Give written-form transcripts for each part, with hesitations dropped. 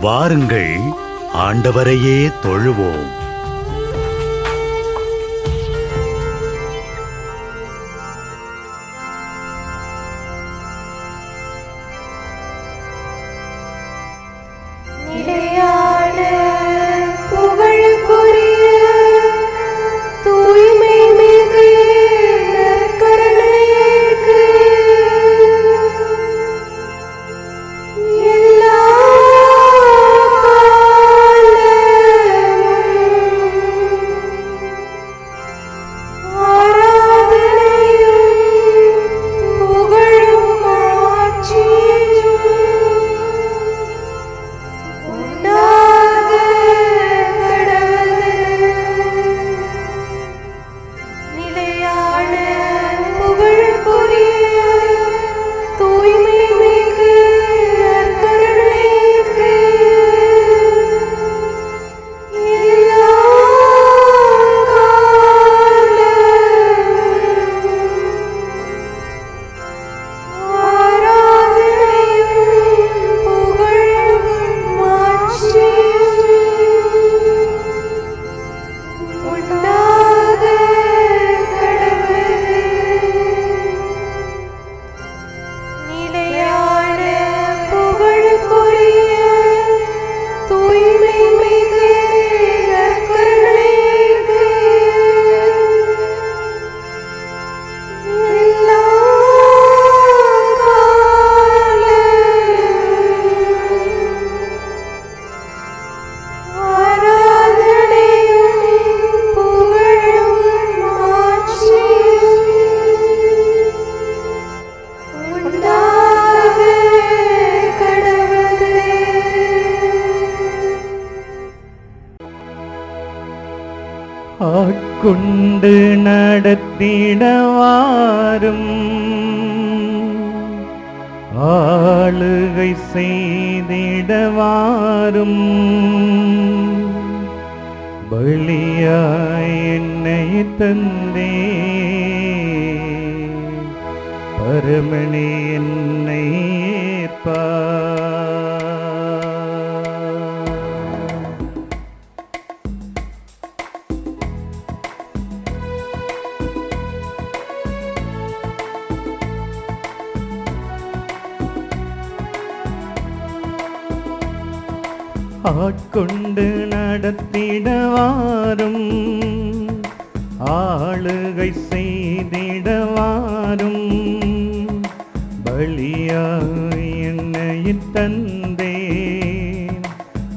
வாருங்கள், ஆண்டவரையே தொழுவோம். ஆட்கொண்டு நடத்திடவாரும், ஆளுகை செய்திடவாரும், பலியாய் என்னை தந்தே பரமனே என்னை ஏற்பார். ஆட்கொண்டு நடத்திடவாரும், ஆளுகை செய்திடவாரும், பலியாய் என்னை தந்தேன்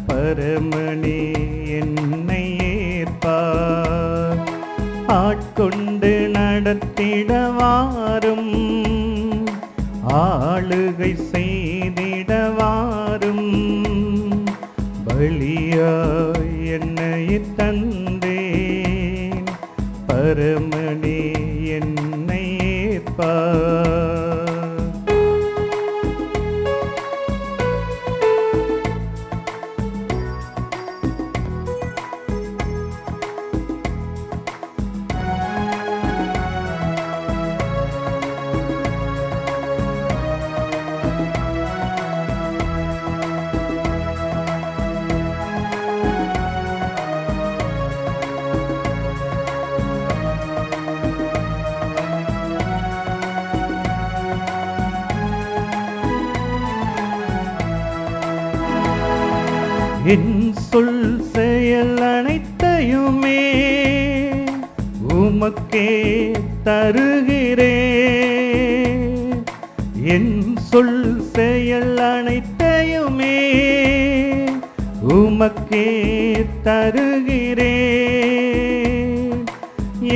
பரமனே என்னை ஏற்பார். ஆட்கொண்டு நடத்திடவாரும், ஆளுகை செய்திடவாரும், பலியாய் என்னை தந்தேன் பரமனே என்னை ஏற்பார். என் சொல் செயல் அனைத்தையுமே உமக்கே தருகிறேன். என் சொல் செயல் அனைத்தையுமே உமக்கே தருகிறேன்.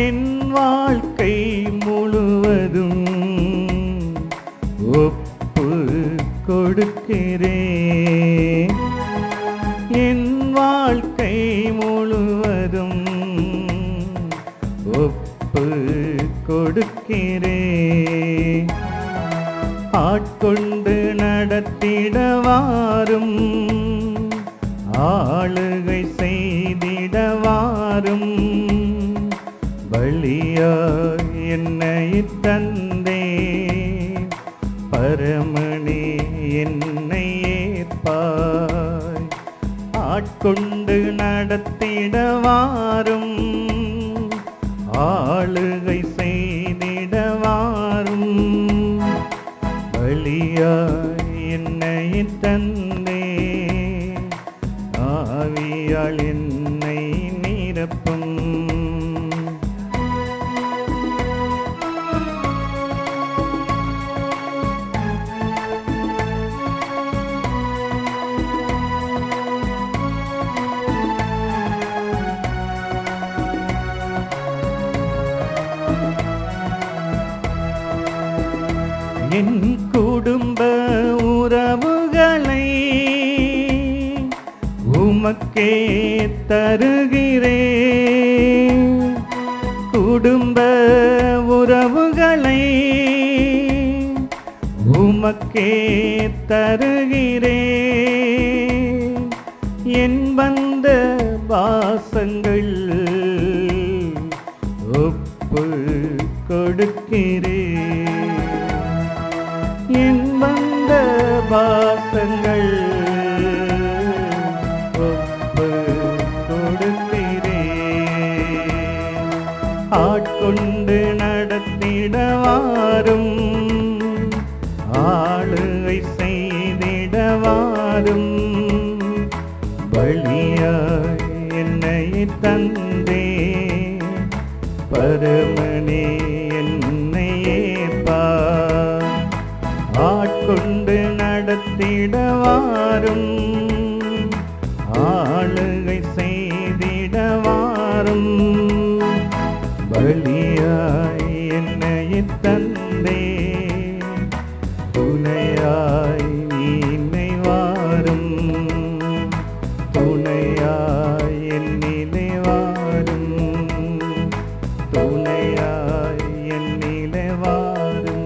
என் வாழ்க்கை முழுவதும் ஒப்பு கொடுக்கிறேன். என் வாழ்க்கை முழுவதும் ஒப்பு கொடுக்கிறேன். ஆட்கொண்டு நடத்திடவாரும், ஆளுகை செய்திடவாரும், பலியாய் என்னை தந்தேன் பரமனே என்னை ஏற்பாய். ஆட்கொண்டு நடத்திடவாரும் ஆளுகை செய்திடவாரும் பலியாய் என்னை தந்தே ஆவியால் என்னை நிரப்பும் என் குடும்ப உறவுகளை உமக்கே தருகிறேன் குடும்ப உறவுகளை உமக்கே தருகிறேன் என் வந்த பாசங்கள் ஒப்பு கொடுக்கிறேன் என் வந்த பாசங்கள் ஒப்பு கொடுக்கிறேன் ஆட்கொண்டு நடத்திடவாரும் ஆளுகை செய்திடவாரும் பலியாய் என்னை தந்தே பரமனே என்னை ஏற்பார் ஆட்கொண்டு நடத்திடவாரும் ஆளுகை செய்திடவாரும் பலியாய் என்னை தந்தே துணையாய் என்னை வாரும் துணையாய் என்னிலே வாரும் துணையாய் என்னிலே வாரும்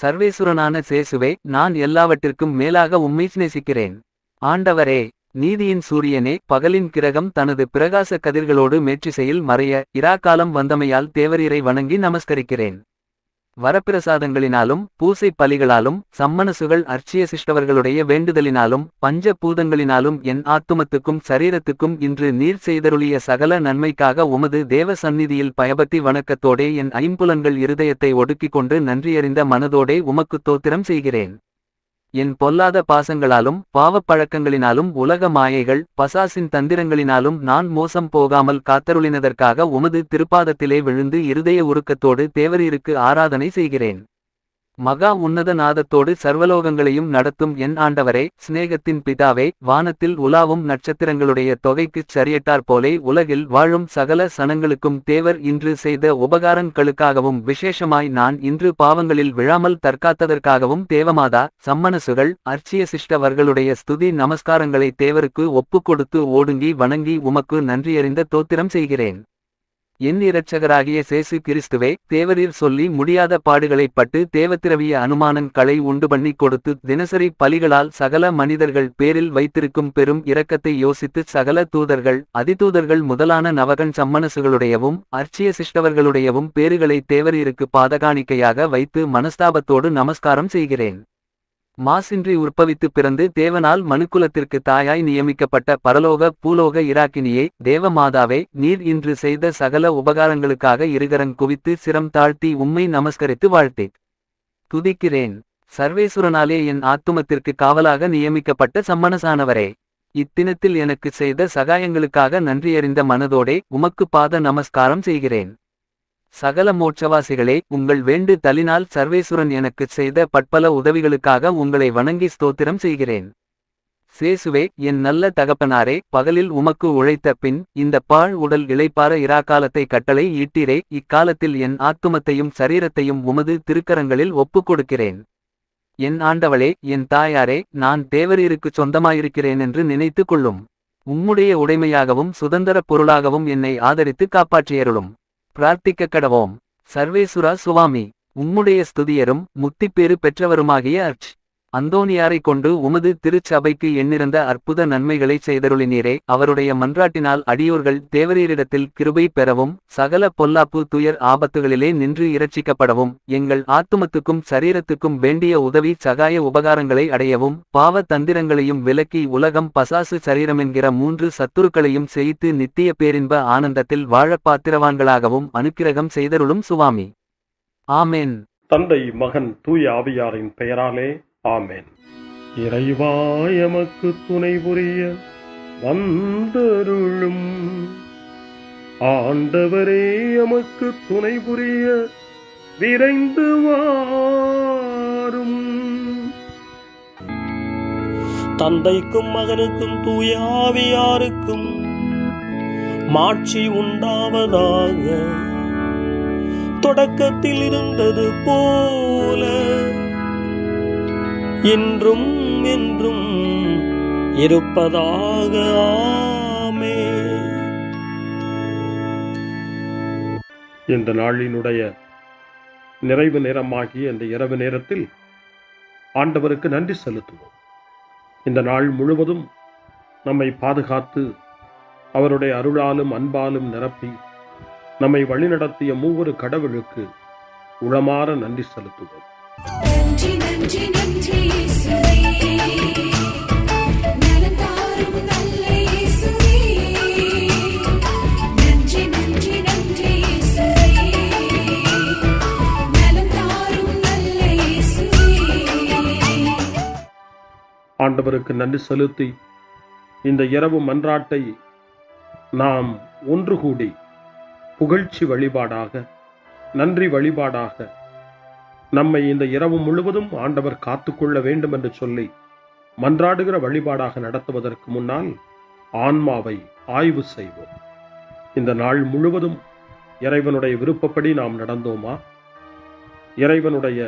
சர்வேசுரனான சேசுவே, நான் எல்லாவற்றிற்கும் மேலாக உம்மை நேசிக்கிறேன். ஆண்டவரே, நீதியின் சூரியனே, பகலின் கிரகம் தனது பிரகாச கதிர்களோடு மேற்றிசையில் மறைய இராக்காலம் வந்தமையால் தேவரீரை வணங்கி நமஸ்கரிக்கிறேன். வரப்பிரசாதங்களினாலும் பூசை பலிகளாலும் சம்மனசுகள் அர்ச்சிய சிஷ்டவர்களுடைய வேண்டுதலினாலும் பஞ்ச பூதங்களினாலும் என் ஆத்துமத்துக்கும் சரீரத்துக்கும் இன்று நீர் செய்தருளிய சகல நன்மைக்காக உமது தேவ சந்நிதியில் பயபக்தி வணக்கத்தோடே என் ஐம்புலன்கள் இருதயத்தை ஒடுக்கிக் கொண்டு நன்றியறிந்த மனதோடே உமக்கு தோத்திரம் செய்கிறேன். என் பொல்லாத பாசங்களாலும் பாவப் பழக்கங்களினாலும் உலக மாயைகள் பசாசின் தந்திரங்களினாலும் நான் மோசம் போகாமல் காத்தருளினதற்காக உமது திருப்பாதத்திலே விழுந்து இருதய உருக்கத்தோடு தேவரீருக்கு ஆராதனை செய்கிறேன். மகா உன்னத நாதத்தோடு சர்வலோகங்களையும் நடத்தும் என் ஆண்டவரே, சிநேகத்தின் பிதாவே, வானத்தில் உலாவும் நட்சத்திரங்களுடைய தொகைக்குச் சரியட்டாற்போலே உலகில் வாழும் சகல சனங்களுக்கும் தேவர் இன்று செய்த உபகாரங்களுக்காகவும் விசேஷமாய் நான் இன்று பாவங்களில் விழாமல் தற்காத்ததற்காகவும் தேவமாதா சம்மனசுகள் அர்ச்சிய சிஷ்டவர்களுடைய ஸ்துதி நமஸ்காரங்களை தேவருக்கு ஒப்புக்கொடுத்து ஓடுங்கி வணங்கி உமக்கு நன்றியறிந்த தோத்திரம் செய்கிறேன். என் இரட்சகராகிய சேசு கிறிஸ்துவே, தேவரீர் சொல்லி முடியாத பாடுகளைப் பட்டு தேவத்திரவிய அனுமானங் களை உண்டு பண்ணி கொடுத்து தினசரி பலிகளால் சகல மனிதர்கள் பேரில் வைத்திருக்கும் பெரும் இரக்கத்தை யோசித்து சகல தூதர்கள் அதிதூதர்கள் முதலான நவகன் சம்மனசுகளுடையவும் அர்ச்சிய சிஷ்டவர்களுடையவும் பேறுகளை தேவரீருக்கு பாதகாணிக்கையாக வைத்து மனஸ்தாபத்தோடு நமஸ்காரம் செய்கிறேன். மாசின்றி உற்பவித்து பிறந்து தேவனால் மனுக்குலத்திற்கு தாயாய் நியமிக்கப்பட்ட பரலோக பூலோக இராக்கினியே, தேவமாதாவே, நீர் இன்று செய்த சகல உபகாரங்களுக்காக இருகரங் குவித்து சிரம் தாழ்த்தி உம்மை நமஸ்கரித்து வாழ்த்தேன் துதிக்கிறேன். சர்வேசுரனாலே என் ஆத்துமத்திற்கு காவலாக நியமிக்கப்பட்ட சம்மனசானவரே, இத்தினத்தில் எனக்கு செய்த சகாயங்களுக்காக நன்றியறிந்த மனதோடே உமக்கு பாத நமஸ்காரம் செய்கிறேன். சகல மோட்சவாசிகளே, உங்கள் வேண்டு தலினால் சர்வேசுரன் எனக்குச் செய்த பட்பல உதவிகளுக்காக உங்களை வணங்கி ஸ்தோத்திரம் செய்கிறேன். சேசுவே, என் நல்ல தகப்பனாரே, பகலில் உமக்கு உழைத்த பின் இந்த பாழ் உடல் இளைப்பார இராக்காலத்தை கட்டளை ஈட்டீரே, இக்காலத்தில் என் ஆத்துமத்தையும் சரீரத்தையும் உமது திருக்கரங்களில் ஒப்புக் கொடுக்கிறேன். என் ஆண்டவளே, என் தாயாரே, நான் தேவரீருக்குச் சொந்தமாயிருக்கிறேன் என்று நினைத்து கொள்ளும். உம்முடைய உடைமையாகவும் சுதந்திரப் பொருளாகவும் என்னை ஆதரித்து காப்பாற்றியருளும். பிரார்த்திக்க கடவோம். சர்வேசுரா சுவாமி, உம்முடைய ஸ்துதியரும் முத்திப்பேறு பெற்றவருமாகிய அர்ச் அந்தோனியாரைக் கொண்டு உமது திருச்சபைக்கு எண்ணிறந்த அற்புத நன்மைகளைச் செய்தருளினீரே. அவருடைய மன்றாட்டினால் அடியோர்கள் தேவரீரிடத்தில் கிருபை பெறவும் சகல பொல்லாப்பு துயர் ஆபத்துகளிலே நின்று இரட்சிக்கப்படவும் எங்கள் ஆத்துமத்துக்கும் சரீரத்துக்கும் வேண்டிய உதவி சகாய உபகாரங்களை அடையவும் பாவ தந்திரங்களையும் விலக்கி உலகம் பசாசு சரீரமென்கிற 3 சத்துருக்களையும் செய்து நித்திய பேரின்ப ஆனந்தத்தில் வாழ பாத்திரவான்களாகவும் அனுக்கிரகம் செய்தருளும் சுவாமி. ஆமென். தந்தை மகன் தூய ஆவியாரின் பெயராலே ஆமென். இறைவா எமக்கு துணை புரிய வந்தருளும். ஆண்டவரே எமக்கு துணை புரிய விரைந்து வாரும். தந்தைக்கும் மகனுக்கும் தூய ஆவியாருக்கும் மாட்சி உண்டாவதாக. தொடக்கத்தில் இருந்தது போல இன்றும் என்றும் இருப்பதாக. ஆமென். இந்த நாளினுடைய நிறைவு நேரமாகிய இந்த இரவு நேரத்தில் ஆண்டவருக்கு நன்றி செலுத்துவோம். இந்த நாள் முழுவதும் நம்மை பாதுகாத்து அவருடைய அருளாலும் அன்பாலும் நிரப்பி நம்மை வழிநடத்திய மூவரு கடவுளுக்கு உளமாற நன்றி செலுத்துவோம். நன்றி நன்றி நன்றி இயேசுவே, நலம் தாரும் நல்ல இயேசுவே. நன்றி நன்றி நன்றி இயேசுவே, நலம் தாரும் நல்ல இயேசுவே. ஆண்டவருக்கு நன்றி செலுத்தி இந்த இரவு மன்றாட்டை நாம் ஒன்று கூடி புகழ்ச்சி வழிபாடாக, நன்றி வழிபாடாக நம்மை இந்த இரவு முழுவதும் ஆண்டவர் காத்துக்கொள்ள வேண்டும் என்று சொல்லி மன்றாடுகிற வழிபாடாக நடத்துவதற்கு முன்னால் ஆன்மாவை ஆய்வு செய்வோம். இந்த நாள் முழுவதும் இறைவனுடைய விருப்பப்படி நாம் நடந்தோமா? இறைவனுடைய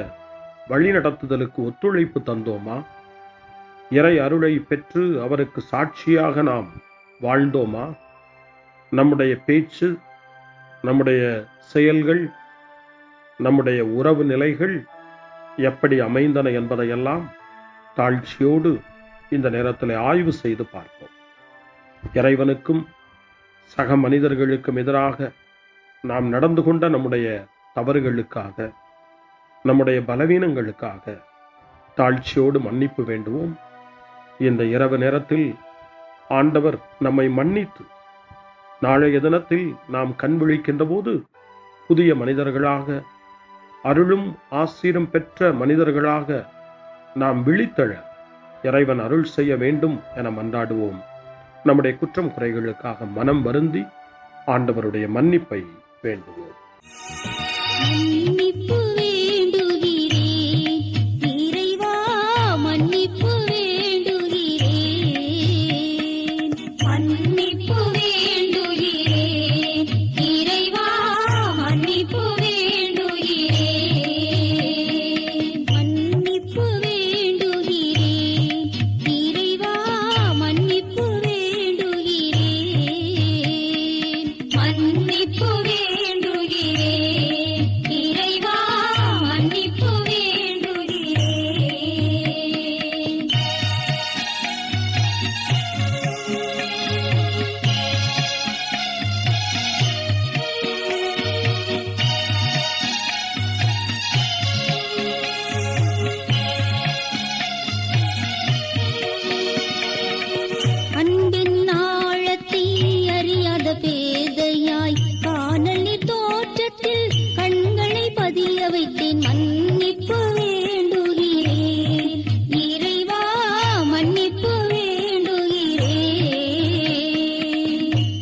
வழி நடத்துதலுக்கு ஒத்துழைப்பு தந்தோமா? இறை அருளை பெற்று அவருக்கு சாட்சியாக நாம் வாழ்ந்தோமா? நம்முடைய பேச்சு, நம்முடைய செயல்கள், நம்முடைய உறவு நிலைகள் எப்படி அமைந்தன என்பதையெல்லாம் தாழ்ச்சியோடு இந்த நேரத்தில் ஆய்வு செய்து பார்ப்போம். இறைவனுக்கும் சக மனிதர்களுக்கும் எதிராக நாம் நடந்து கொண்ட நம்முடைய தவறுகளுக்காக, நம்முடைய பலவீனங்களுக்காக தாழ்ச்சியோடு மன்னிப்பு வேண்டுவோம். இந்த இரவு நேரத்தில் ஆண்டவர் நம்மை மன்னித்து நாளைய தினத்தில் நாம் கண் விழிக்கின்ற போது புதிய மனிதர்களாக, அருளும் ஆசீரும் பெற்ற மனிதர்களாக நாம் விழித்தெழ இறைவன் அருள் செய்ய வேண்டும் என மன்றாடுவோம். நம்முடைய குற்றம் குறைகளுக்காக மனம் வருந்தி ஆண்டவருடைய மன்னிப்பை வேண்டுவோம். மன்னிப்பு வேண்டுகிறேன் இறைவா, மன்னிப்பு வேண்டுகிறேன். மன்னிப்பு வேண்டுகிறேன் இறைவா, மன்னிப்பு வேண்டுகிறேன். மன்னிப்பு வேண்டுகிறேன் இறைவா, மன்னிப்பு வேண்டுகிறேன். மன்னிப்பு வேண்டுகிறேன் இறைவா, மன்னிப்பு வேண்டுகிறேன். அன்பின் ஆழத்தை அறியாத பேதையாய் காணலின் தோற்றத்தில் கண்களை பதிய வைத்தேன். மன்னிப்பு வேண்டுகிறேன் இறைவா, மன்னிப்பு வேண்டுகிறேன்.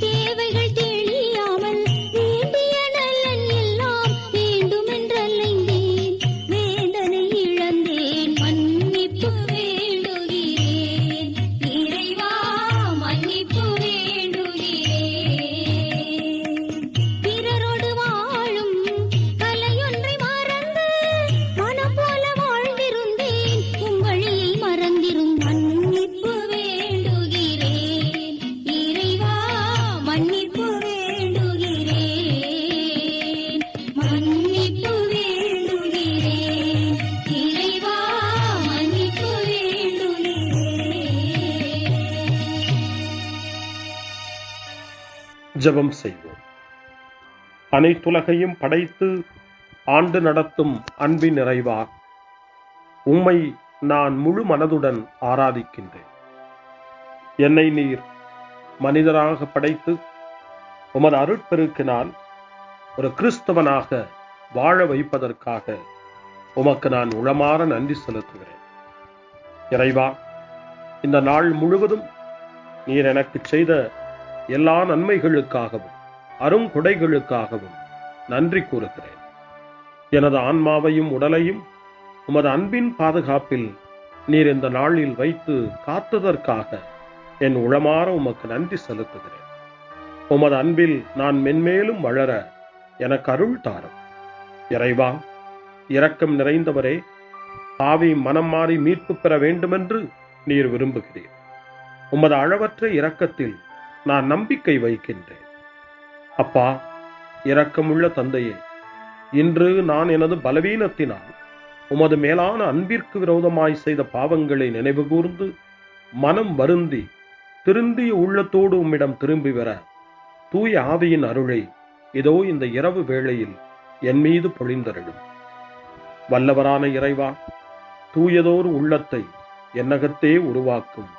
தேவைகள் தெளியாமல் வேண்டிய நலன் எல்லாம் வேண்டுமென்றலைந்தேன், வேதனை இழந்தேன். மன்னிப்பு வேண்டுகிறேன் இறைவா, மன்னிப்பு வேண்டுகிறேன். பிறரோடு வாழும் கலையொன்றை மறந்து ஜெபம் செய்வோம். அனைத்துலகையும் படைத்து ஆண்டு நடத்தும் அன்பின் நிறைவா, உம்மை நான் முழு மனதுடன் ஆராதிக்கின்றேன். என்னை நீர் மனிதராக படைத்து உமது அருட்பெருக்கினால் ஒரு கிறிஸ்தவனாக வாழ வைப்பதற்காக உமக்கு நான் உளமாற நன்றி செலுத்துகிறேன். இறைவா, இந்த நாள் முழுவதும் நீர் எனக்கு செய்த எல்லா நன்மைகளுக்காகவும் அருங்கொடைகளுக்காகவும் நன்றி கூறுகிறேன். எனது ஆன்மாவையும் உடலையும் உமது அன்பின் பாதுகாப்பில் நீர் இந்த நாளில் வைத்து காத்ததற்காக என் உளமாற உமக்கு நன்றி செலுத்துகிறேன். உமது அன்பில் நான் மென்மேலும் வளர எனக்கு அருள் தாரும். இறைவா, இரக்கம் நிறைந்தவரே, பாவி மனம் மாறி மீட்பு பெற வேண்டுமென்று நீர் விரும்புகிறீர். உமது அளவற்ற இரக்கத்தில் நான் நம்பிக்கை வைக்கின்றேன். அப்பா, இரக்கமுள்ள தந்தையே, இன்று நான் எனது பலவீனத்தினால் உமது மேலான அன்பிற்கு விரோதமாய் செய்த பாவங்களை நினைவு கூர்ந்து மனம் வருந்தி திருந்திய உள்ளத்தோடு உம்மிடம் திரும்பி வர தூய ஆவியின் அருளை இதோ இந்த இரவு வேளையில் என் மீது பொழிந்தருளும். வல்லவரான இறைவா, தூயதோர் உள்ளத்தை என்னகத்தே உருவாக்கும்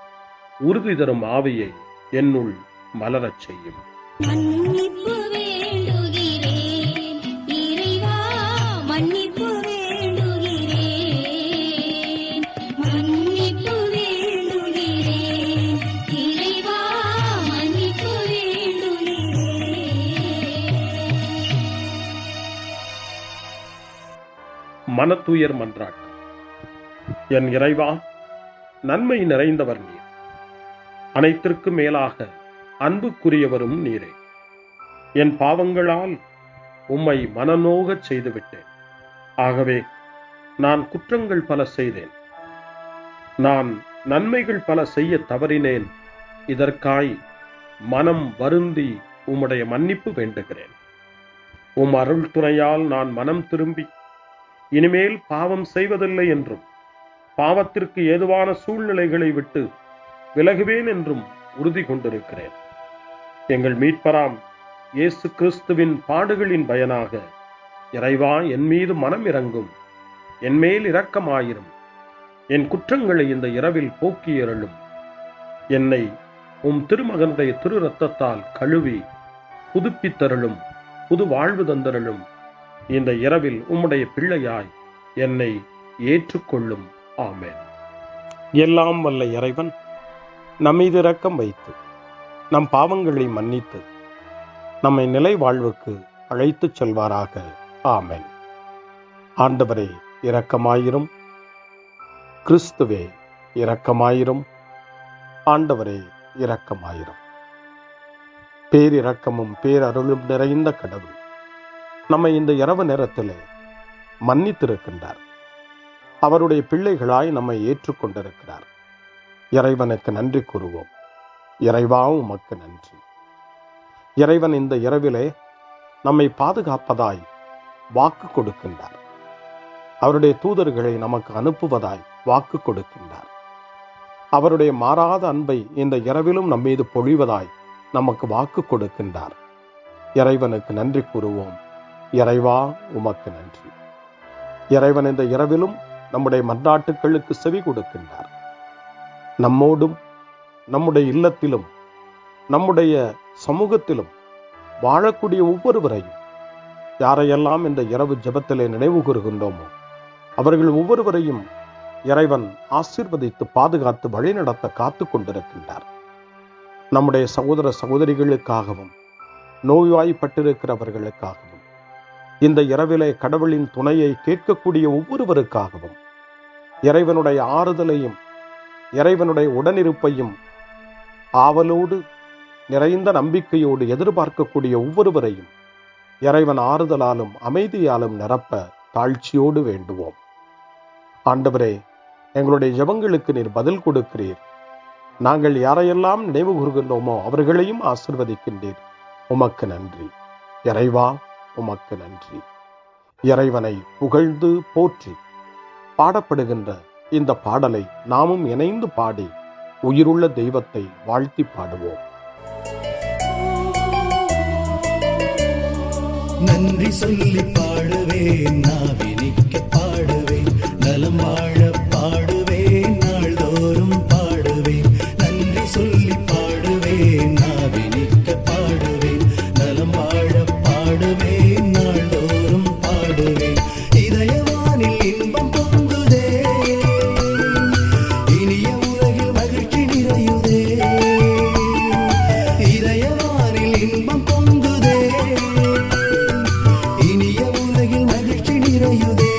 உறுதி தரும் ஆவியை என்னுள் மலரச் செய்யும். மன்னிப்பு வேண்டுகிறேன் இறைவா, மன்னிப்பு வேண்டுகிறேன், மன்னிப்பு வேண்டுகிறேன் இறைவா, மன்னிப்பு வேண்டுகிறேன். மனத்துயர் மன்றாட்டு. என் இறைவா, நன்மை நிறைந்தவர் நீர், அனைத்திற்கு மேலாக அன்புக்குரியவரும் நீரே. என் பாவங்களால் உம்மை மனநோகச் செய்துவிட்டேன். ஆகவே நான் குற்றங்கள் பல செய்தேன், நான் நன்மைகள் பல செய்ய தவறினேன். இதற்காய் மனம் வருந்தி உம்முடைய மன்னிப்பு வேண்டுகிறேன். உம் அருள் துணையால் நான் மனம் திரும்பி இனிமேல் பாவம் செய்வதில்லை என்றும் பாவத்திற்கு ஏதுவான சூழ்நிலைகளை விட்டு விலகுவேன் என்றும் உறுதி கொண்டிருக்கிறேன். எங்கள் மீட்பராம் இயேசு கிறிஸ்துவின் பாடுகளின் பயனாக இறைவா, என் மீது மனம் இறங்கும், என் மேல் இரக்கமாயிரும். என் குற்றங்களை இந்த இரவில் போக்கியருளும். என்னை உம் திருமகனுடைய திரு இரத்தத்தால் கழுவி புதுப்பித்தருளும், புது வாழ்வு தந்தருளும். இந்த இரவில் உம்முடைய பிள்ளையாய் என்னை ஏற்றுக்கொள்ளும். ஆமென். எல்லாம் வல்ல இறைவன் நம்மீது இரக்கம் வைத்து நம் பாவங்களை மன்னித்து நம்மை நிலை வாழ்வுக்கு அழைத்துச் செல்வாராக. ஆமென். ஆண்டவரே இரக்கமாயிரும். கிறிஸ்துவே இரக்கமாயிரும். ஆண்டவரே இரக்கமாயிரும். பேரிரக்கமும் பேரருளும் நிறைந்த கடவுள் நம்மை இந்த இரவு நேரத்திலே மன்னித்திருக்கின்றார். அவருடைய பிள்ளைகளாய் நம்மை ஏற்றுக்கொண்டிருக்கிறார். இறைவனுக்கு நன்றி கூறுவோம். இறைவா, உமக்கு நன்றி. இறைவன் இந்த இரவிலே நம்மை பாதுகாப்பதாய் வாக்கு கொடுக்கின்றார். அவருடைய தூதர்களை நமக்கு அனுப்புவதாய் வாக்கு கொடுக்கின்றார். அவருடைய மாறாத அன்பை இந்த இரவிலும் நம்மீது பொழிவதாய் நமக்கு வாக்கு கொடுக்கின்றார். இறைவனுக்கு நன்றி கூறுவோம். இறைவா, உமக்கு நன்றி. இறைவன் இந்த இரவிலும் நம்முடைய மன்றாட்டுக்களுக்கு செவி கொடுக்கின்றார். நம்மோடும் நம்முடைய இல்லத்திலும் நம்முடைய சமூகத்திலும் வாழக்கூடிய ஒவ்வொருவரையும், யாரையெல்லாம் இந்த இரவு ஜெபத்திலே நினைவு கூறுகின்றோமோ அவர்கள் ஒவ்வொருவரையும் இறைவன் ஆசீர்வதித்து பாதுகாத்து வழிநடத்த காத்து கொண்டிருக்கின்றார். நம்முடைய சகோதர சகோதரிகளுக்காகவும் நோய்வாய்ப்பட்டிருக்கிறவர்களுக்காகவும் இந்த இரவிலே கடவுளின் துணையை கேட்கக்கூடிய ஒவ்வொருவருக்காகவும் இறைவனுடைய ஆறுதலையும் இறைவனுடைய உடனிருப்பையும் ஆவலோடு நிறைந்த நம்பிக்கையோடு எதிர்பார்க்கக்கூடிய ஒவ்வொருவரையும் இறைவன் ஆறுதலாலும் அமைதியாலும் நிரப்ப தாழ்ச்சியோடு வேண்டுவோம். ஆண்டவரே, எங்களுடைய ஜெபங்களுக்கு நீர் பதில் கொடுக்கிறீர். நாங்கள் யாரையெல்லாம் நினைவு கூறுகின்றோமோ அவர்களையும் ஆசீர்வதிக்கின்றீர். உமக்கு நன்றி. இறைவா, உமக்கு நன்றி. இறைவனை புகழ்ந்து போற்றி பாடப்படுகின்ற இந்த பாடலை நாமும் இணைந்து பாடி உயிருள்ள தெய்வத்தை வாழ்த்தி பாடுவோம். நன்றி சொல்லி பாடுவேன், நாவினிக்க பாடுவேன், நலம் வாழ பாடுவேன், நாள்தோறும் பாடுவேன். நன்றி சொல்லி பாடுவேன், நாவினிக்க பாடுவேன், நலம் வாழ பாடுவேன், நாள்தோறும் பாடுவேன். இதயவானில் இன்பம் பொங்குதே, இனிய உலகில் மகிழ்ச்சி நிறையுதே. இதயவானில் இன்பம் பொங்குதே, இனிய உலகில் மகிழ்ச்சி நிறையுதே.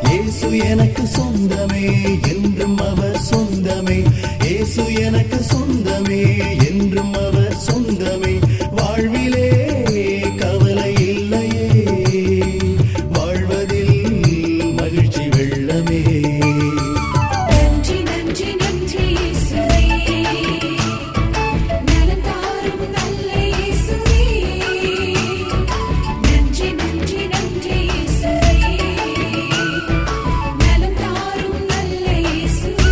இயேசு எனக்கு சொந்தமே, என்றும் அவர் சொந்தமே. இயேசு எனக்கு சொந்தமே, என்றும் அவர் சொந்தமே. வாழ்விலே கவலை இல்லையே, வாழ்வதில் மகிழ்ச்சி வெள்ளமே. நன்றி நன்றி நன்றி இயேசுவே, நலம் தாரும் நல்ல இயேசுவே. நன்றி நன்றி நன்றி இயேசுவே, நலம் தாரும் நல்ல இயேசுவே.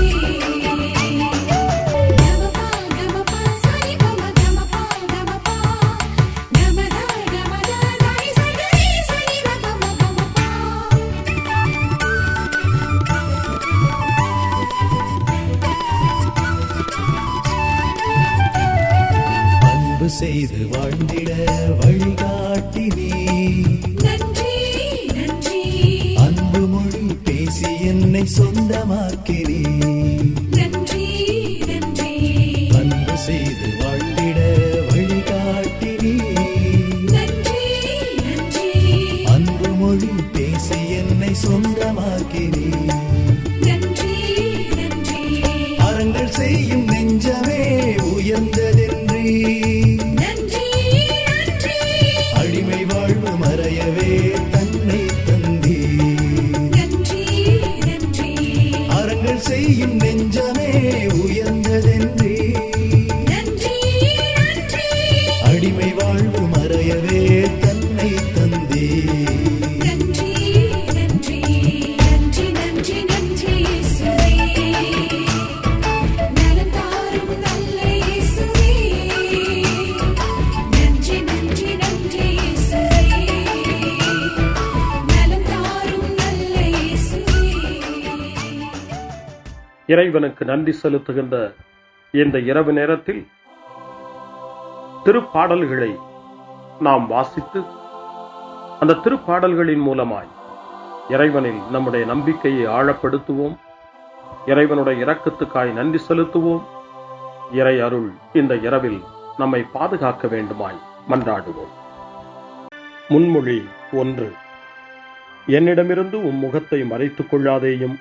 கமபா கமபா சரி கம கமபா கமபா கமதா கமதா தாய் சரி சரி கம கமபா. அன்பு செய்து வாழ்ந்திட வழிகாட்டி நீ, நன்றி நன்றி அன்பு மொழி பேசி என்னை சொந்தமாக்கி நீ. நன்றி நன்றி அன்பு செய்து வாழ்ந்திட வழிகாட்டி நீ, நன்றி நன்றி அன்பு மொழி பேசி என்னை சொந்தமாக்கி நீ. நன்றி நன்றி அறங்கள் செய்யும் நெஞ்சமே உயர்ந்ததென்றி, நன்றி நன்றி அடிமை வாழ்வு மறையவே தன்னை தந்தி. நன்றி நன்றி அறங்கள் செய்யும் நெஞ்சமே உயர்ந்ததென்றி, நன்றி நன்றி அடிமை வாழ்வு மறையவே தன்னை தந்தி. நன்றி நன்றி நன்றி நன்றி நன்றி இயேசுவே, நலம் தாரும் நல்ல இயேசுவே. நன்றி நன்றி நன்றி இயேசுவே, நலம் தாரும் நல்ல இயேசுவே. இறைவனுக்கு நன்றி செலுத்துகின்ற இந்த இரவு நேரத்தில் திருப்பாடல்களை நாம் வாசித்து அந்த திருப்பாடல்களின் மூலமாய் இறைவனில் நம்முடைய நம்பிக்கையை ஆழப்படுத்துவோம். இறைவனுடைய இரக்கத்துக்காய் நன்றி செலுத்துவோம். இறை அருள் இந்த இரவில் நம்மை பாதுகாக்க வேண்டுமாய் மன்றாடுவோம். முன்மொழி 1. என்னிடமிருந்து உம் முகத்தை மறைத்துக் கொள்ளாதேயும்,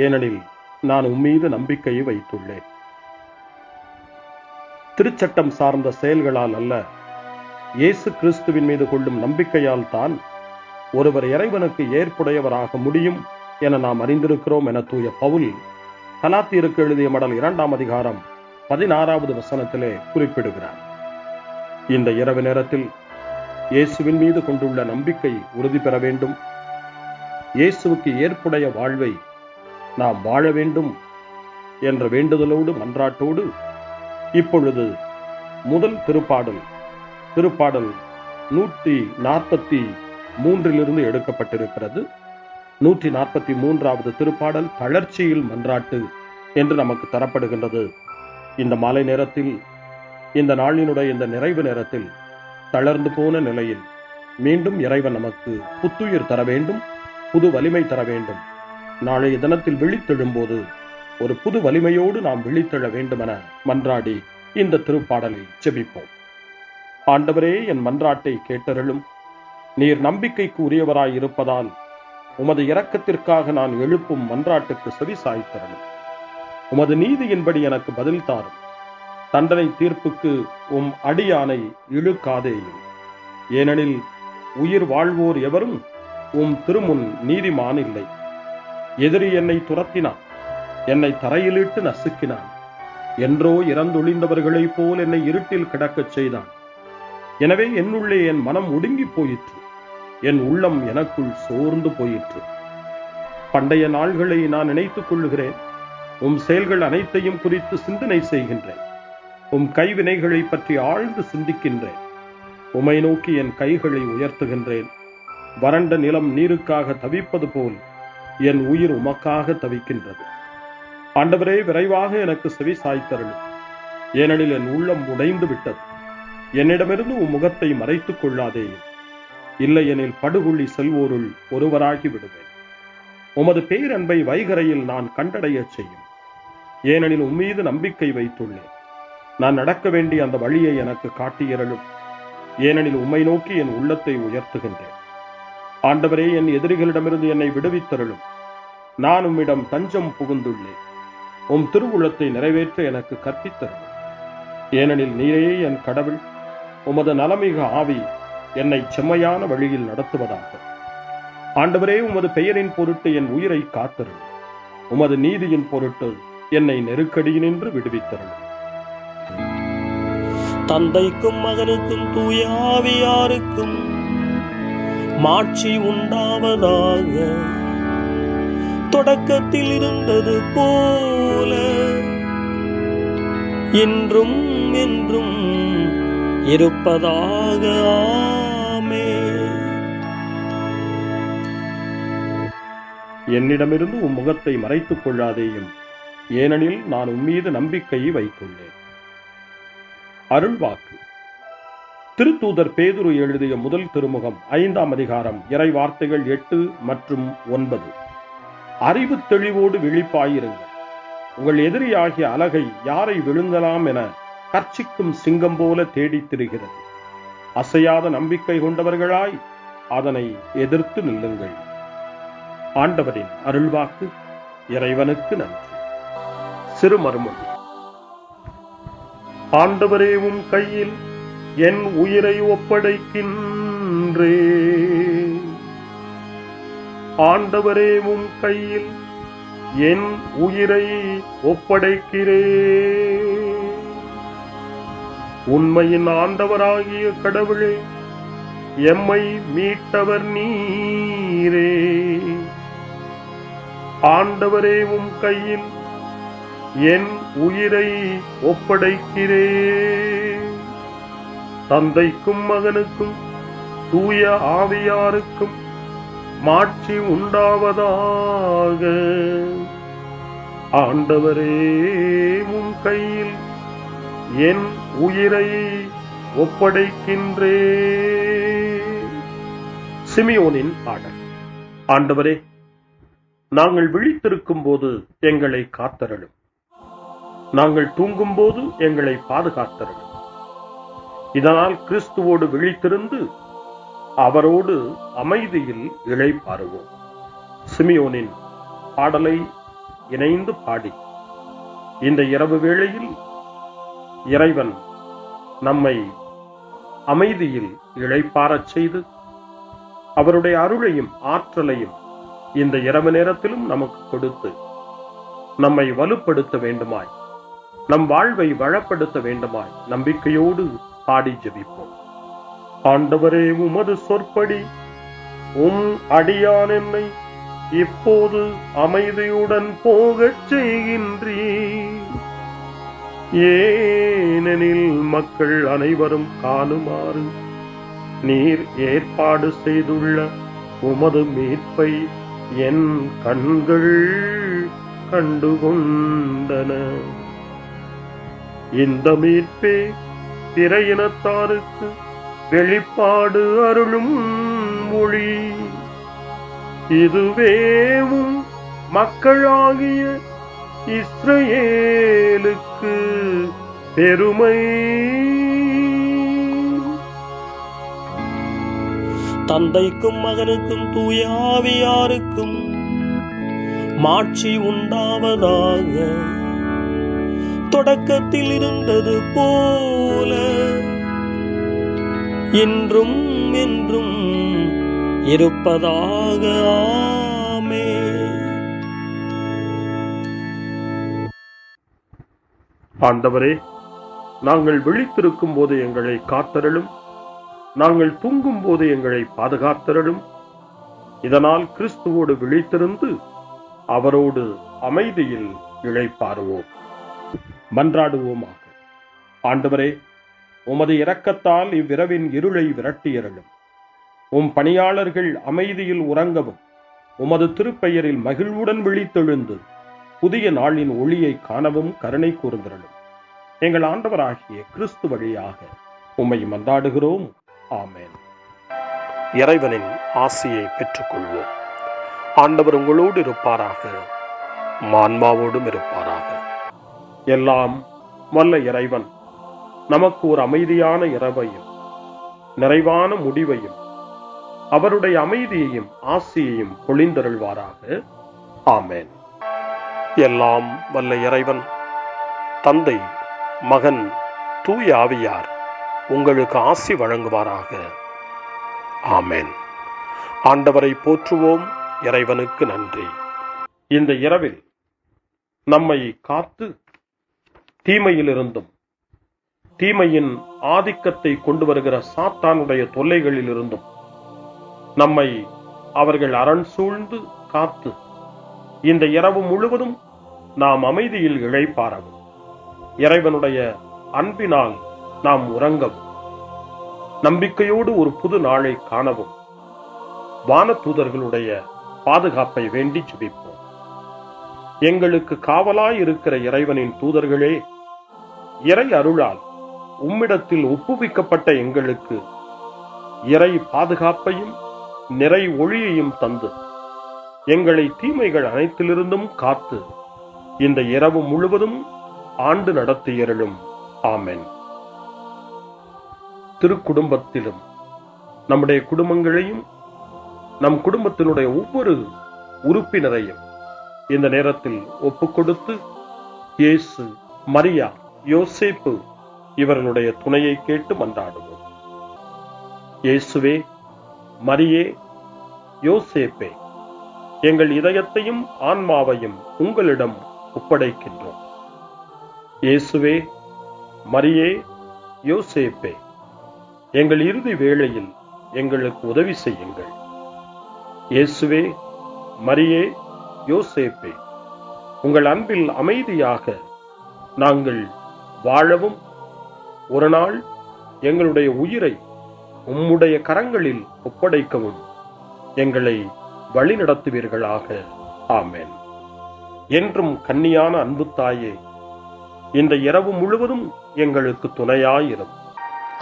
ஏனெனில் நான் உம்மீது நம்பிக்கையை வைத்துள்ளேன். திருச்சட்டம் சார்ந்த செயல்களால் அல்ல, இயேசு கிறிஸ்துவின் மீது கொள்ளும் நம்பிக்கையால் தான் ஒருவர் இறைவனுக்கு ஏற்புடையவராக முடியும் என நாம் அறிந்திருக்கிறோம் என தூய பவுல் கலாத்தியருக்கு எழுதிய மடல் 2ஆம் அதிகாரம் 16வது வசனத்திலே குறிப்பிடுகிறார். இந்த இரவு நேரத்தில் இயேசுவின் மீது கொண்டுள்ள நம்பிக்கை உறுதி பெற வேண்டும். இயேசுவுக்கு ஏற்புடைய வாழ்வை நாம் வாழ வேண்டும் என்ற வேண்டுதலோடு மன்றாட்டோடு இப்பொழுது முதல் திருப்பாடல் 143 எடுக்கப்பட்டிருக்கிறது. 143வது திருப்பாடல் தளர்ச்சியில் மன்றாட்டு என்று நமக்கு தரப்படுகின்றது. இந்த மாலை நேரத்தில், இந்த நாளினுடைய இந்த நிறைவு நேரத்தில் தளர்ந்து போன நிலையில் மீண்டும் இறைவன் நமக்கு புத்துயிர் தர வேண்டும், புது வலிமை தர வேண்டும். நாளைய தினத்தில் விழித்தெழும்போது ஒரு புது வலிமையோடு நாம் விழித்தெழ வேண்டுமென மன்றாடி இந்த திருப்பாடலை ஜெபிப்போம். ஆண்டவரே, என் மன்றாட்டை கேட்டருளும். நீர் நம்பிக்கைக்கு உரியவராய் இருப்பதால் உமது இரக்கத்திற்காக நான் எழுப்பும் மன்றாட்டுக்கு செவி சாய்த்தருளும். உமது நீதியின்படி எனக்கு பதில் தாரும். தண்டனை தீர்ப்புக்கு உம் அடியானை இழுக்காதேயும். ஏனெனில் உயிர் வாழ்வோர் எவரும் உம் திருமுன் நீதிமான் இல்லை. எதிரி என்னை துரத்தினான், என்னை தரையிலிட்டு நசுக்கினான். என்றோ இறந்தொழிந்தவர்களைப் போல் என்னை இருட்டில் கிடக்கச் செய்தான். எனவே என்னுள்ளே என் மனம் ஒடுங்கி போயிற்று, என் உள்ளம் எனக்குள் சோர்ந்து போயிற்று. பண்டைய நாள்களை நான் நினைத்துக் கொள்ளுகிறேன். உம் செயல்கள் அனைத்தையும் குறித்து சிந்தனை செய்கின்றேன். உம் கைவினைகளை பற்றி ஆழ்ந்து சிந்திக்கின்றேன். உம்மை நோக்கி என் கைகளை உயர்த்துகின்றேன். வறண்ட நிலம் நீருக்காக தவிப்பது போல் என் உயிர் உமக்காக தவிக்கின்றது. ஆண்டவரே, விரைவாக எனக்கு செவி சாய்த்தருளும். ஏனெனில் என் உள்ளம் உடைந்து விட்டது. என்னிடமிருந்து உம் முகத்தை மறைத்துக் கொள்ளாதேயும். இல்லையெனில் படுகொள்ளி செல்வோருள் ஒருவராகி விடுவேன். உமது பேரன்பை வைகரையில் நான் கண்டடையச் செய்யும். ஏனெனில் உம்மீது நம்பிக்கை வைத்துள்ளேன். நான் நடக்க வேண்டிய அந்த வழியை எனக்கு காட்டியருளும். ஏனெனில் உம்மை நோக்கி என் உள்ளத்தை உயர்த்துகின்றேன். ஆண்டவரே, என் எதிரிகளிடமிருந்து என்னை விடுவித்தருளும். நான் உம்மிடம் தஞ்சம் புகுந்துள்ளேன். உம் திருவுள்ளத்தை நிறைவேற்ற எனக்கு கற்பித்தருளும். ஏனெனில் நீரே என் கடவுள். உமது நலமிகு ஆவி என்னை செம்மையான வழியில் நடத்துவதாக. ஆண்டவரே, உமது பெயரின் பொருட்டு என் உயிரை காத்தருளும். உமது நீதியின் பொருட்டு என்னை நெருக்கடியினின்று விடுவித்தருளும். தந்தைக்கும் மகனுக்கும் தூய ஆவியாருக்கும் மாட்சி உண்டாவதாக. தொடக்கத்தில் இருந்தது போல இன்றும் என்றும் இருப்பதாக. ஆமென். என்னிடமிருந்து உம் முகத்தை மறைத்துக் கொள்ளாதேயும். ஏனெனில் நான் உம்மீது நம்பிக்கையை வைத்துள்ளேன். அருள்வாக்கு. திருத்தூதர் பேதுரு எழுதிய முதல் திருமுகம் 5ஆம் அதிகாரம், இறை வார்த்தைகள் 8 மற்றும் 9. அறிவு தெளிவோடு விழிப்பாயிருங்கள். உங்கள் எதிரியாகிய அலகை யாரை விழுங்கலாம் என கர்ச்சிக்கும் சிங்கம் போல தேடித் திரிகிறது. அசையாத நம்பிக்கை கொண்டவர்களாய் அதனை எதிர்த்து நில்லுங்கள். ஆண்டவரின் அருள்வாக்கு. இறைவனுக்கு நன்றி. சிறுமருமொழி. ஆண்டவரே, உம் கையில் என் உயிரை ஒப்படைக்கின்றேன். ஆண்டவரே, உம் கையில் என் உயிரை ஒப்படைக்கிறேன். உண்மையின் ஆண்டவராகிய கடவுளே, எம்மை மீட்டவர் நீரே. ஆண்டவரே, உம் கையில் என் உயிரை ஒப்படைக்கிறேன். தந்தைக்கும் மகனுக்கும் தூய ஆவியாருக்கும் மாட்சி உண்டாவதாக. ஆண்டவரே, உம் கையில் என் உயிரை ஒப்படைக்கின்றேன். சிமியோனின் பாடல். ஆண்டவரே, நாங்கள் விழித்திருக்கும் போது எங்களை காத்தருளும். நாங்கள் தூங்கும் போது எங்களை பாதுகாத்தருளும். இதனால் கிறிஸ்துவோடு விழித்திருந்து அவரோடு அமைதியில் இளைப்பாறுவோம். சிமியோனின் பாடலை இணைந்து பாடி இந்த இரவு வேளையில் இறைவன் நம்மை அமைதியில் இளைப்பாறச் செய்து அவருடைய அருளையும் ஆற்றலையும் இந்த இரவு நேரத்திலும் நமக்கு கொடுத்து நம்மை வலுப்படுத்த வேண்டுமாய், நம் வாழ்வை வளப்படுத்த வேண்டுமாய் நம்பிக்கையோடு பாடி ஜெபிப்போம். ஆண்டவரே, உமது சொற்படி உம் அடியான் என்னை இப்போது அமைதியுடன் போகச் செய்கின்றீர். ஏனெனில் மக்கள் அனைவரும் காணுமாறு நீர் ஏற்பாடு செய்துள்ள உமது மீட்பை என் கண்கள் கண்டுகொண்டன. இந்த மீட்பே பிற இனத்தாருக்கு வெளிப்பாடு அருளும் மொழி. இதுவேவும் மக்களாகிய இஸ்ரவேலுக்கு பெருமை. தந்தைக்கும் மகனுக்கும் தூய ஆவியாருக்கும் மாட்சி உண்டாவதாக. தொடக்கத்தில் இருந்தது போல இன்றும் என்றும் இருப்பதாக. ஆமென். ஆண்டவரே, நாங்கள் விழித்திருக்கும் போது எங்களை காத்தருளும். நாங்கள் தூங்கும் போது எங்களை பாதுகாத்தருளும். இதனால் கிறிஸ்துவோடு விழித்திருந்து அவரோடு அமைதியில் இளைப்பாறுவோம். மன்றாடுவோமாக. ஆண்டவரே, உமது இரக்கத்தால் இவ்விரவின் இருளை விரட்டியருளும். உம் பணியாளர்கள் அமைதியில் உறங்கவும் உமது திருப்பெயரில் மகிழ்வுடன் விழித்தெழுந்து புதிய நாளின் ஒளியை காணவும் கருணை கூர்ந்திரளும். எங்கள் ஆண்டவராகிய கிறிஸ்து வழியாக உம்மை மன்றாடுகிறோம். ஆமென். இறைவனின் ஆசியை பெற்றுக்கொள்வோம். ஆண்டவர் உங்களோடு இருப்பாராக, ஆன்மாவோடும் இருப்பாராக. எல்லாம் வல்ல இறைவன் நமக்கு ஒரு அமைதியான இரவையும் நிறைவான முடிவையும் அவருடைய அமைதியையும் ஆசியையும் பொழிந்தருள்வாராக. ஆமென். எல்லாம் வல்ல இறைவன் தந்தை, மகன், தூய ஆவியார் உங்களுக்கு ஆசி வழங்குவாராக. ஆமென். ஆண்டவரை போற்றுவோம். இறைவனுக்கு நன்றி. இந்த இரவில் நம்மை காத்து தீமையிலிருந்தும் தீமையின் ஆதிக்கத்தை கொண்டு வருகிற சாத்தானுடைய தொல்லைகளிலிருந்தும் நம்மை அவர்கள் அரண் சூழ்ந்து காத்து இந்த இரவு முழுவதும் நாம் அமைதியில் இளைப்பாறவும், இறைவனுடைய அன்பினால் நாம் உறங்கவும், நம்பிக்கையோடு ஒரு புது நாளை காணவும் வானதூதர்களுடைய பாதுகாப்பை வேண்டி ஜெபிப்போம். எங்களுக்கு காவலாய் இருக்கிற இறைவனின் தூதர்களே, இறை அருளால் உம்மிடத்தில் ஒப்புவிக்கப்பட்ட எங்களுக்கு இறை பாதுகாப்பையும் நிறை ஒளியையும் தந்து எங்களை தீமைகள் அனைத்திலிருந்தும் காத்து இந்த இரவு முழுவதும் ஆண்டு நடத்தியருளும். ஆமென். திருக்குடும்பத்திலும் நம்முடைய குடும்பங்களையும் நம் குடும்பத்தினுடைய ஒவ்வொரு உறுப்பினரையும் இந்த நேரத்தில் ஒப்புக்கொடுத்து இயேசு, மரியா, யோசேப்பு இவர்களுடைய துணையை கேட்டு மன்றாடுவோம். இயேசுவே, மரியே, யோசேப்பே, எங்கள் இதயத்தையும் ஆன்மாவையும் உங்களிடம் ஒப்படைக்கின்றோம். இயேசுவே, மரியே, யோசேப்பே, எங்கள் இறுதி வேளையில் எங்களுக்கு உதவி செய்யுங்கள். இயேசுவே, மரியே, யோசேப்பே, உங்கள் அன்பில் அமைதியாக நாங்கள் வாழவும் ஒரு நாள் எங்களுடைய உயிரை உம்முடைய கரங்களில் ஒப்படைக்கவும் எங்களை வழிநடத்துவீர்களாக. ஆமென். என்றும் கன்னியான அன்பு தாயே, இந்த இரவு முழுவதும் எங்களுக்கு துணையாயிரும்.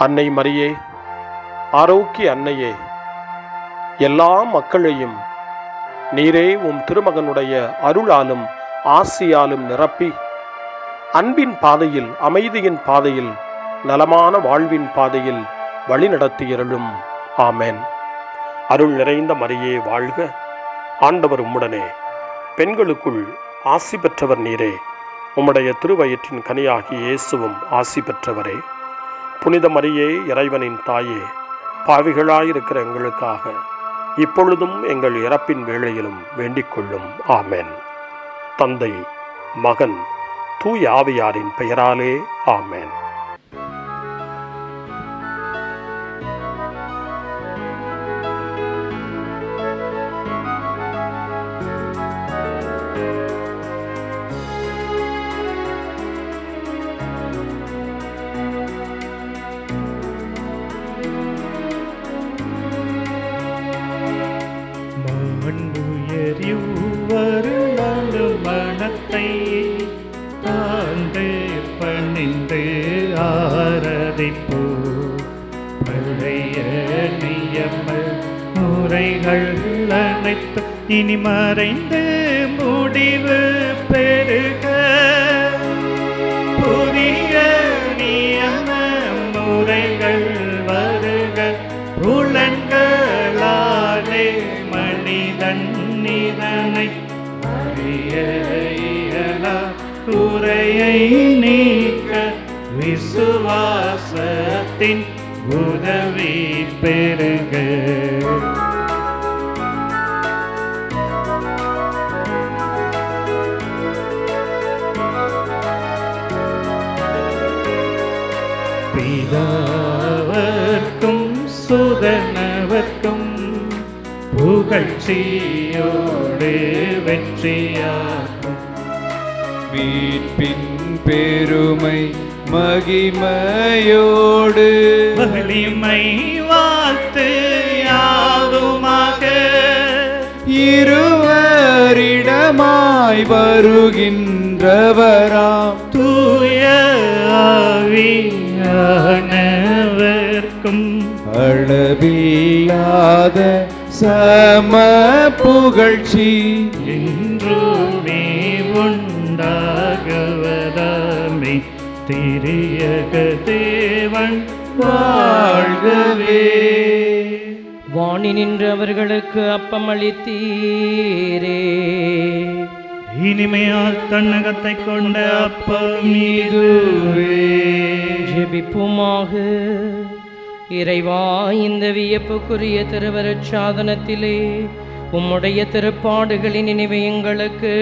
அன்னை மரியே, ஆரோக்கிய அன்னையே, எல்லா மக்களையும் நீரே உம் திருமகனுடைய அருளாலும் ஆசியாலும் நிரப்பி அன்பின் பாதையில், அமைதியின் பாதையில், நலமான வாழ்வின் பாதையில் வழிநடத்தியருளும். ஆமென். அருள் நிறைந்த மரியே வாழ்க, ஆண்டவர் உம்முடனே, பெண்களுக்குள் ஆசி பெற்றவர் நீரே, உம்முடைய திருவயிற்றின் கனியாகிய இயேசுவும் ஆசி பெற்றவரே. புனித மரியே, இறைவனின் தாயே, பாவிகளாயிருக்கிற எங்களுக்காக இப்பொழுதும் எங்கள் இறப்பின் வேளையிலும் வேண்டிக் கொள்ளும். ஆமென். தந்தை, மகன், தூய ஆவியாரின் பெயராலே. ஆமென். மாண்புயரிவருளாடு மனத்தை தாழ்ந்து பணிந்து ஆராதிப்போ. பழைய நியம முறைகள் அனைத்து இனி மறைந்து முடிவு பெறுக. புதிய நியம முறைகள் வருக. புலன்களாலே மனிதன் இதனை அறிய இயலா. குறையை நீக்க விசுவாசத்தின் உதவி பெறுக. பிதாவர்க்கும் சுதனவர்க்கும் புகழ்ச்சியோடு வெற்றியாகும். மீட்பின் பெருமை மகிமையோடு வலிமை வாழ்த்து யாதுமாக இருவரிடமாய் வருகின்றவராம் தூய ஆவியானவர்க்கும் அளவில்லாத சம புகழ்ச்சி என்றுமே உண்டாகவதாமே திரியக தேவன் வாழ்கவே. வாணி நின்று அவர்களுக்கு அப்பம் அளித்தீரே. இனிமையால் தன்னகத்தை கொண்ட அப்பம் இதுவே. ஜெபிப்புமாக. இறைவா, இந்த வியப்புக்குரிய திருவருட் சாதனத்திலே உம்முடைய திருப்பாடுகளின் நினைவை எங்களுக்கு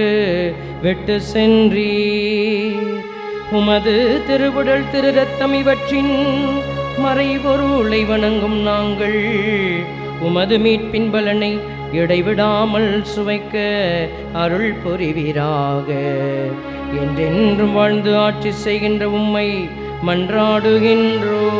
விட்டு சென்றீர். உமது திருவுடல் திரு ரத்தம் இவற்றின் மறைபொருளை வணங்கும் நாங்கள் உமது மீட்பின் பலனை இடைவிடாமல் சுவைக்க அருள் புரிவீராக. என்றென்றும் வாழ்ந்து ஆட்சி செய்கின்ற உம்மை மன்றாடுகின்றோம்.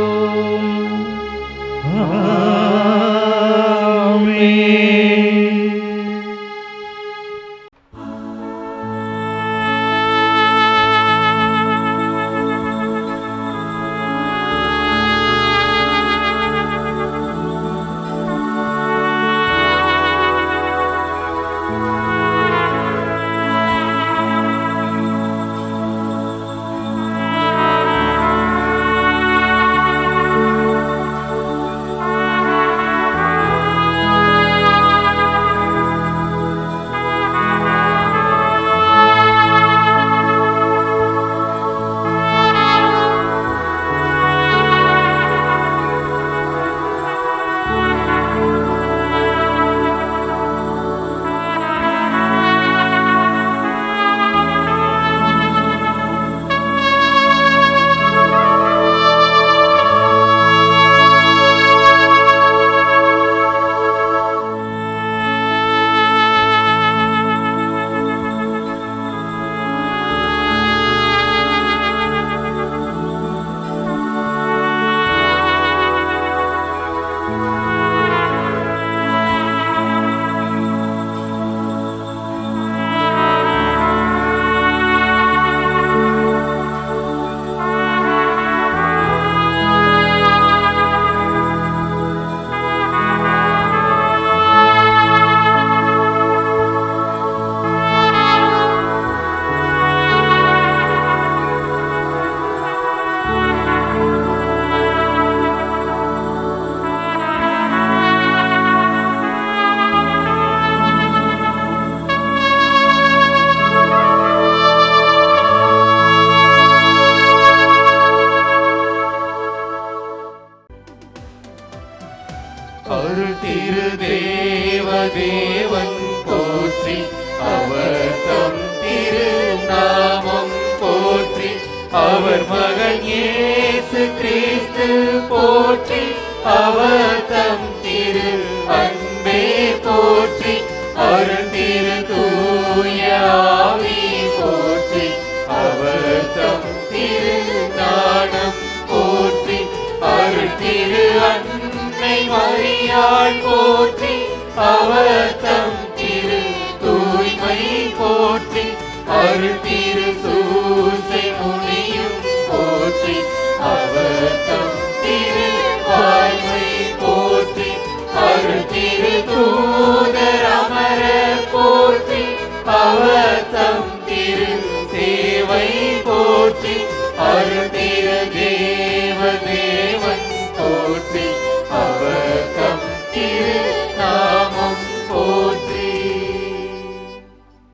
அருள் திரு தேவன் போற்றி, அவர் தம் திரு நாமம் போற்றி, அவர் மகன் இயேசு கிறிஸ்து போற்றி, அவர் தம் திரு அன்பே போற்றி, அருள் திரு தூய ஆவி போற்றி, அவர் தம் திரு ஞானம் போற்றி, அருள் திரு அன்னை மரியாள் போற்றி, அவர் தம் திரு தூய்மை போற்றி, அருள் திரு சூசை முனியும் போற்றி, அவர் தம் திரு வாய்மை போற்றி, அருள் திரு தூதர் அமரர் போற்றி, அவர்